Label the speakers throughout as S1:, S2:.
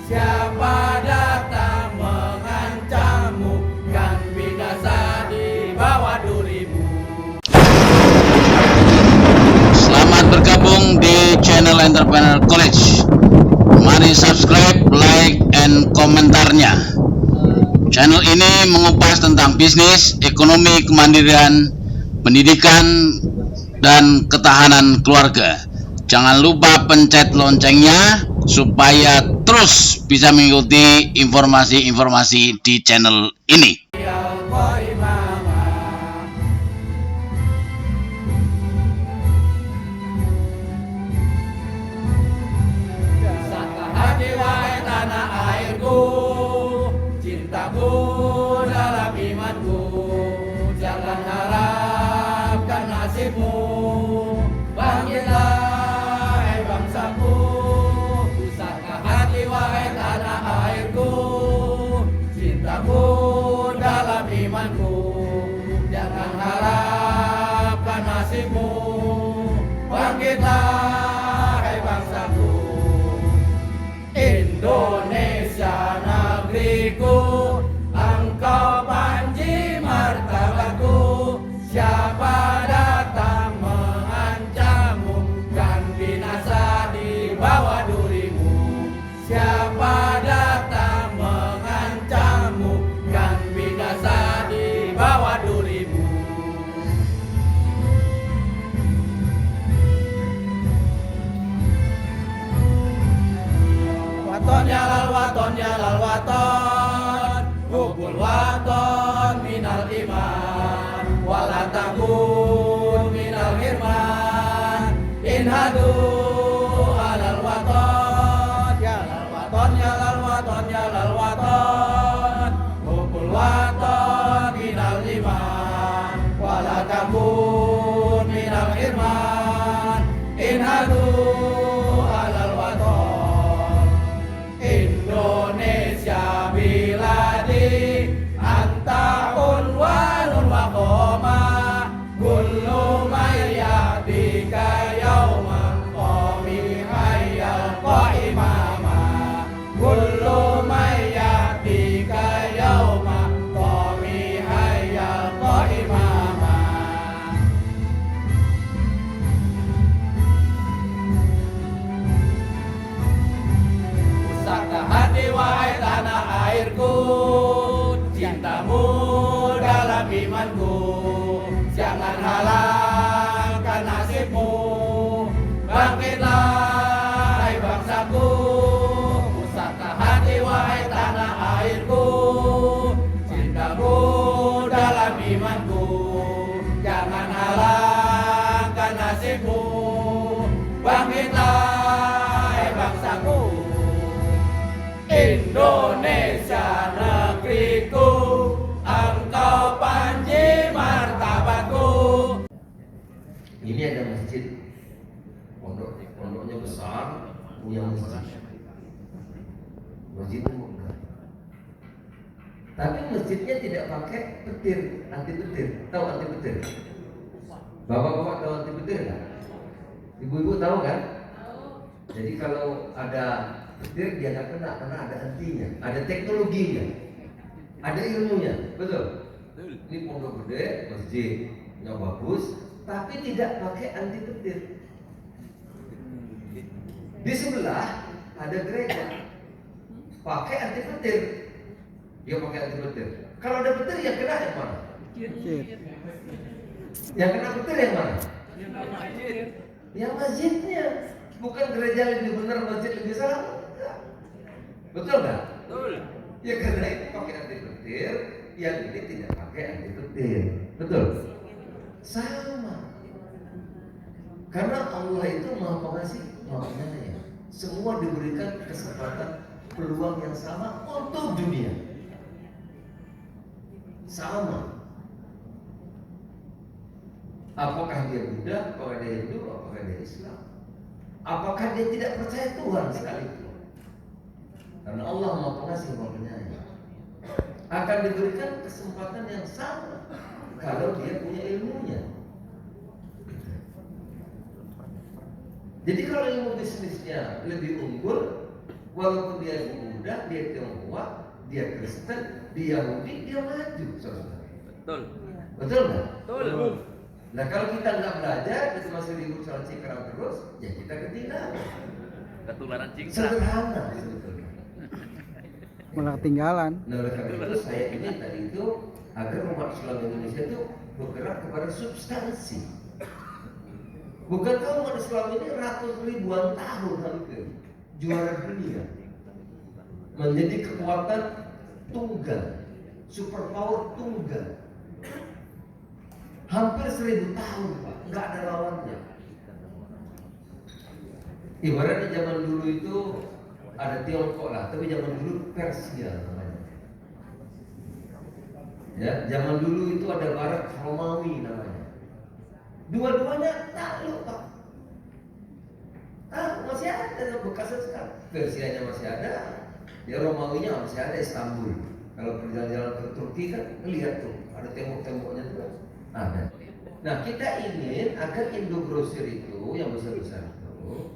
S1: Siapa datang mengancammu, kan binasa di bawah durimu.
S2: Selamat bergabung di channel Entrepreneur College. Mari subscribe, like, and komentarnya. Channel ini mengupas tentang bisnis, ekonomi, kemandirian, pendidikan, dan ketahanan keluarga. Jangan lupa pencet loncengnya supaya terus bisa mengikuti informasi-informasi di channel ini.
S1: Cintaku dalam imanku, jangan harapkan nasibmu. Bangkitlah hai bangsaku, pusaka hati wahai tanah airku. Cintaku dalam imanku, jangan harapkan nasibmu. Bangkitlah hai bangsaku, Indonesia negeriku, engkau panji martabatku. Siapa datang mengancammu, kan binasa di bawah durimu. Siapa datang mengancammu, kan binasa di bawah durimu. Waton ya lal waton, hubul waton minal iman, wala takun minal hirman. Inhadu alal waton, ya lal waton ya lal waton ya lal waton, hubul waton minal iman, wala takun minal hirman. Inhadu alal waton. Indonesia biladi, anta unwanun wa qoma, kullu maya bika yauma qami hayyal qaimama, kullu maya bika yauma qami hayyal qaimama. Pusaka hati wahai tanah airku, cintamu dalam imanku. Jangan halangkan nasibmu. Bangkitlah hai bangsaku, pusaka hati wahai tanah airku. Cintamu dalam imanku, jangan halangkan nasibmu. Bangkitlah hai bangsaku, Indonesia negeriku, engkau panji martabatku.
S3: Ini ada masjid, pondoknya besar, punya masjid. Masjidnya enggak. Tapi masjidnya tidak pakai petir, anti petir. Tahu anti petir? Bapak-bapak tahu anti petir kan? Ibu-ibu tahu kan? Jadi kalau ada petir dia nggak kena karena ada antinya, ada teknologinya, ada ilmunya, betul? Ini pondok gede, masjidnya bagus, tapi tidak pakai anti petir. Di sebelah ada gereja, pakai anti petir. Dia pakai anti petir. Kalau ada petir yang kena yang mana? Yang kena petir yang mana? Yang masjidnya. Bukan gereja lebih benar, masjid lebih salah. Betul nggak? Betul. Ya karena itu pakai anti petir, yang ini tidak pakai anti petir. Betul. Sama. Karena Allah itu Maha Pengasih, Maha Penyayang. Semua diberikan kesempatan peluang yang sama untuk dunia. Sama. Apakah dia Buddha, apakah dia Hindu, apakah dia Islam? Apakah dia tidak percaya Tuhan sekalipun? Karena Allah Maha Pengasih, Maha Penyayang. Akan diberikan kesempatan yang sama kalau dia punya ilmunya. Jadi kalau ilmu bisnisnya lebih unggul, Walaupun dia Buddha, dia Tionghoa, dia Kristen, dia Yahudi, dia maju, saudara.
S1: Betul.
S3: Betul nggak?
S1: Betul.
S3: Nah kalau kita nggak belajar, kita masih ribut soal cingkrang terus, ya kita ketinggalan.
S1: Ketularan cingkrang.
S3: Sederhana sebetulnya.
S4: Malah ketinggalan.
S3: Nah oleh karena itu saya ingin tadi itu agar umat Islam Indonesia itu bergerak kepada substansi. Bukankah umat Islam ini ratus ribuan tahun hampir juara dunia, menjadi kekuatan tunggal, superpower tunggal, hampir 1000 tahun Pak, nggak ada lawannya. Ibaratnya zaman dulu itu ada Tiongkok lah, tapi zaman dulu Persia namanya. Ya, zaman dulu itu ada Barat Romawi namanya. Dua-duanya takluk Pak. Masih ada bekasnya sekarang. Persianya masih ada, ya Romawinya masih ada Istanbul. Kalau perjalanan ke Turki kan lihat tuh ada tembok-temboknya tuh ada. Nah kita ingin agar Indo-Grosir itu yang besar-besar itu,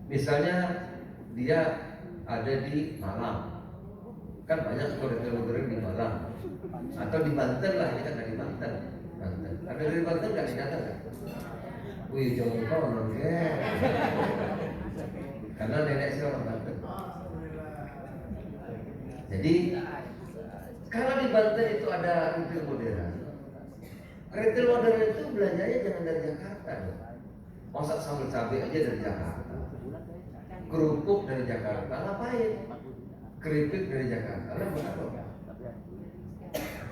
S3: misalnya dia ada di Malang, kan banyak koridor-koridor di Malang, atau di Banten lah, ini kan dari Banten. Ada dari Banten nggak datang kan? Wih, jangan lupa orang karena nenek saya orang Banten. Jadi kalau di Banten itu ada retail modern. Retail modern itu belanjanya jangan dari Jakarta dong. Masak sambal cabai aja dari Jakarta, kerupuk dari Jakarta, ngapain? Keripik dari Jakarta, lah bukan.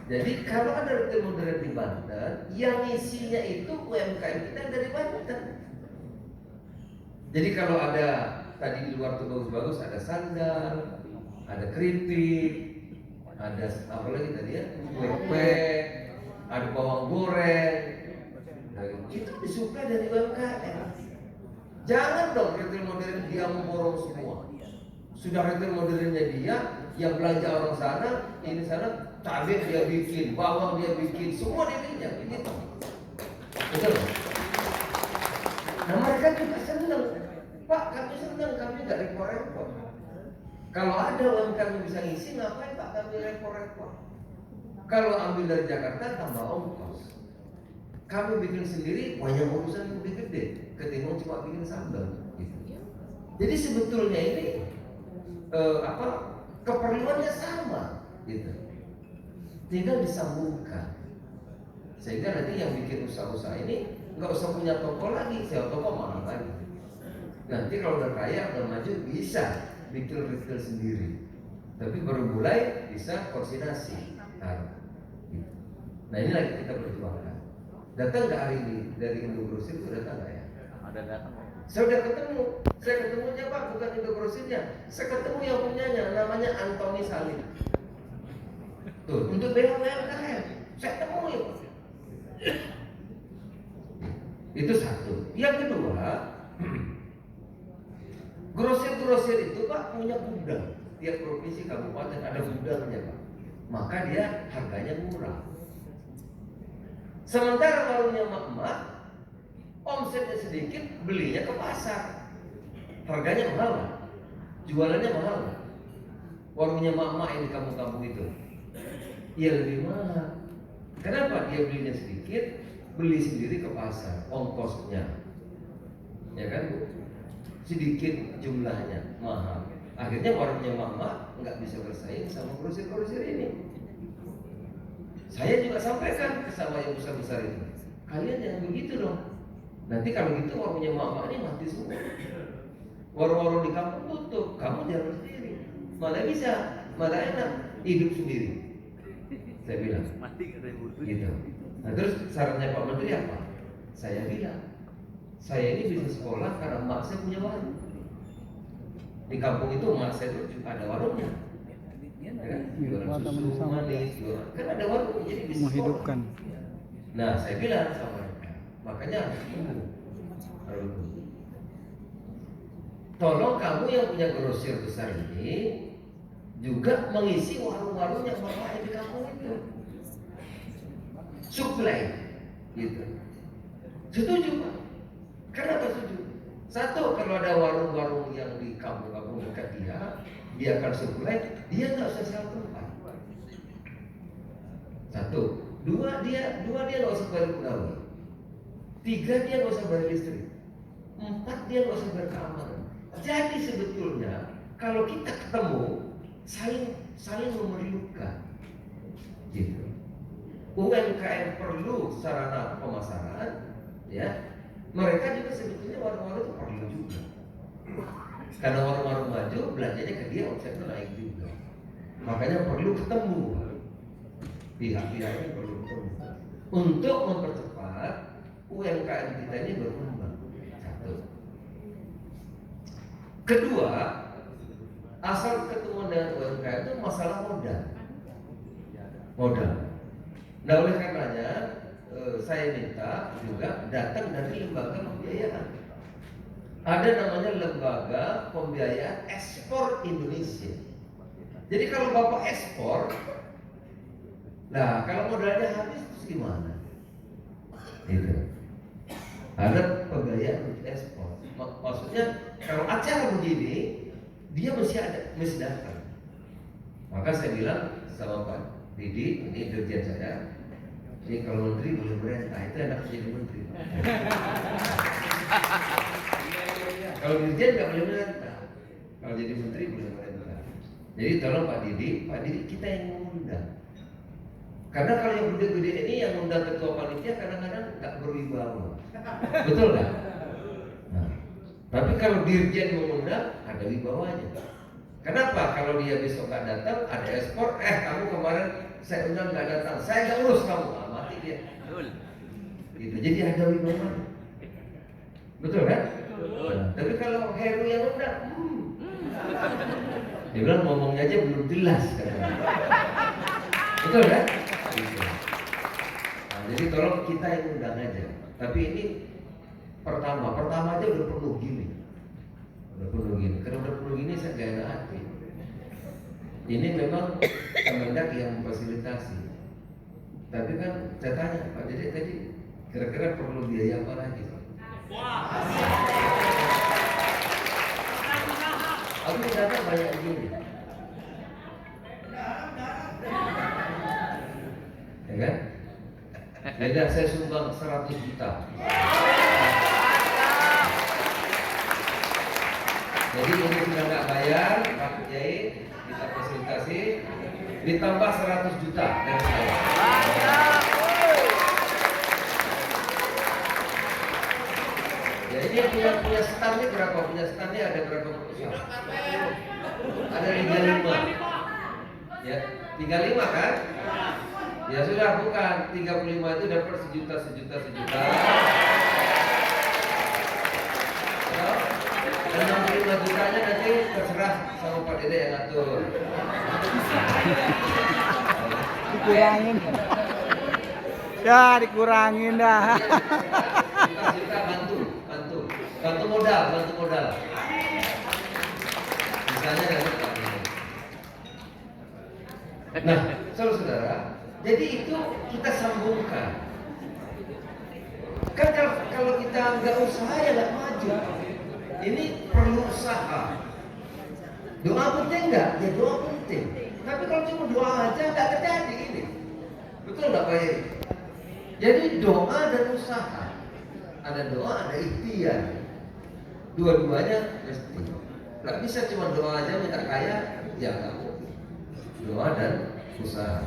S3: Jadi kalau ada retail modern di Banten, yang isinya itu UMKM kita dari Banten. Jadi kalau ada tadi di luar tuh bagus-bagus, ada sandal, ada keripik, ada apa lagi tadi ya, pempek, ada bawang goreng, itu disuplai dari UMKM. Jangan dong retail modern dia memborong semua. Sudah retail modernnya dia, yang belanja orang sana, ini sana, cabai dia bikin, bawang dia bikin, semua dia bikin, begitu. Betul. Nah mereka juga senang, Pak kami senang, kami nggak repot-repot. Kalau ada UMKM yang bisa ngisi, ngapain Pak kami repot-repot? Kalau ambil dari Jakarta tambah ongkos. Kami bikin sendiri banyak urusan yang lebih gede ketimbang cuma bikin sambal. Gitu. Jadi sebetulnya ini keperluannya sama, gitu. Tinggal disambungkan. Sehingga nanti yang bikin usaha-usaha ini nggak usah punya toko lagi, sewa toko mahal lagi. Nanti kalau udah kaya, udah maju bisa bikin retail sendiri. Tapi baru mulai bisa koordinasi. Nah ini lagi kita perjuangkan. Datang nggak hari ini dari Indo-Grosir itu datang nggak ya?
S1: Ada datang.
S3: Saya udah ketemu. Saya ketemunya Pak bukan Indo-Grosirnya. Saya ketemu yang punyanya, namanya Antoni Salim. Tuh untuk BUMKM saya temui. Itu satu. Yang kedua, grosir-grosir itu Pak punya gudang. Tiap provinsi kabupaten ada gudangnya Pak. Maka dia harganya murah. Sementara warungnya emak-emak, omsetnya sedikit, belinya ke pasar. Harganya mahal nggak? Jualannya mahal nggak? Warungnya emak-emak yang di kampung-kampung itu, ya lebih mahal. Kenapa? Dia belinya sedikit, beli sendiri ke pasar, ongkosnya, ya kan Bu? Sedikit jumlahnya, mahal. Akhirnya warungnya emak-emak nggak bisa bersaing sama grosir-grosir ini. Saya juga sampaikan sama yang besar-besar itu, kalian jangan begitu dong. Nanti kalau gitu warungnya emak-emak ini mati semua. Warung-warung di kampung tutup, kamu jalan sendiri. Malah bisa, malah enak, hidup sendiri. Saya bilang,
S1: Mati ada yang butuh.
S3: gitu. Nah terus sarannya Pak Menteri apa? Saya bilang, saya ini bisa sekolah karena emak saya punya warung. Di kampung itu emak saya itu juga ada warungnya. Ya kan? Jualan susu manis, jualan. Kan ada warung, jadi bisa
S4: Menghidupkan.
S3: sekolah. Nah saya bilang sama mereka, makanya harus tunggu. Harus tunggu. Tolong kamu yang punya grosir besar ini juga mengisi warung-warung yang berada di kampung itu. Supply, gitu. Setuju Pak? Kenapa setuju? Satu, kalau ada warung-warung yang di kampung-kampung dekat dia akan supply, dia nggak usah sewa tempat. Satu, dua dia nggak usah bayar pegawai, tiga dia nggak usah bayar listrik, empat dia nggak usah bayar keamanan. Jadi sebetulnya kalau kita ketemu saling memerlukan, gitu. UMKM perlu sarana pemasaran, ya. Mereka juga sebetulnya warung-warung itu perlu juga. Karena warung-warung maju, belanjanya ke dia, omsetnya naik juga. Makanya perlu ketemu. Pihak-pihaknya perlu ketemu untuk mempercepat UMKM kita ini berkembang. Satu. Kedua, asal ketemu dengan UMKM itu masalah modal. Nah, oleh karenanya saya minta juga datang dari lembaga pembiayaan. Ada namanya Lembaga Pembiayaan Ekspor Indonesia. Jadi kalau Bapak ekspor, nah kalau modalnya habis terus gimana? Gitu. Ada pembiayaan untuk ekspor. Maksudnya kalau acara begini, dia mesti datang. Maka saya bilang sama Pak Didi, ini dirjen saya, ini kalau menteri boleh merentah, itu enak jadi menteri. Kalau dirjen nggak boleh merentah, kalau jadi menteri boleh merentah. Jadi tolong Pak Didi kita yang mengundang. Karena kalau yang gede-gede ini yang undang ketua panitia kadang-kadang nggak berwibawa, betul nggak? Nah, tapi kalau dirjen mengundang ada wibawanya. Kenapa? Kalau dia besok nggak datang, ada ekspor, kamu kemarin saya undang nggak datang, saya nggak urus kamu, mati dia.
S1: Betul.
S3: Gitu. Jadi ada wibawanya, betul kan? Nah, tapi kalau Heru yang undang, dia bilang ngomongnya aja belum jelas, katanya. Betul kan? Gitu. Nah, jadi tolong kita yang undang aja. Tapi ini pertama aja udah penuh gini. Karena udah penuh gini saya gak enak hati. Ini memang Kemendak yang memfasilitasi. Tapi kan saya tanya Pak Dede tadi kira-kira perlu biaya apa lagi? Aku datang banyak begini, ya kan? Jadi saya sumbang 100 juta. Jadi ini sudah nggak bayar, Pak Kiai kita fasilitasi, ditambah 100 juta dari saya. Ya ini punya stand-nya berapa? Punya stand-nya ada berapa perusahaan? Ada 35. Ya, 35 kan? Ya sudah, bukan 35 itu dapat sejuta. 65 jutanya nanti terserah sama Pak Dede yang ngatur.
S4: Dikurangin. Ya, dikurangin dah.
S3: Kita bantu modal. Misalnya dari Pak Dede. Nah, saudara, jadi itu kita sambungkan. Kan kalau kita nggak usaha ya nggak maju. Ini perlu usaha. Doa penting nggak? Ya doa penting. Tapi kalau cuma doa aja nggak terjadi ini. Betul nggak Pak Heri? Jadi doa dan usaha. Ada doa, ada ikhtiar. Dua-duanya mesti. Nggak bisa cuma doa aja minta kaya, ya nggak. Doa dan usaha.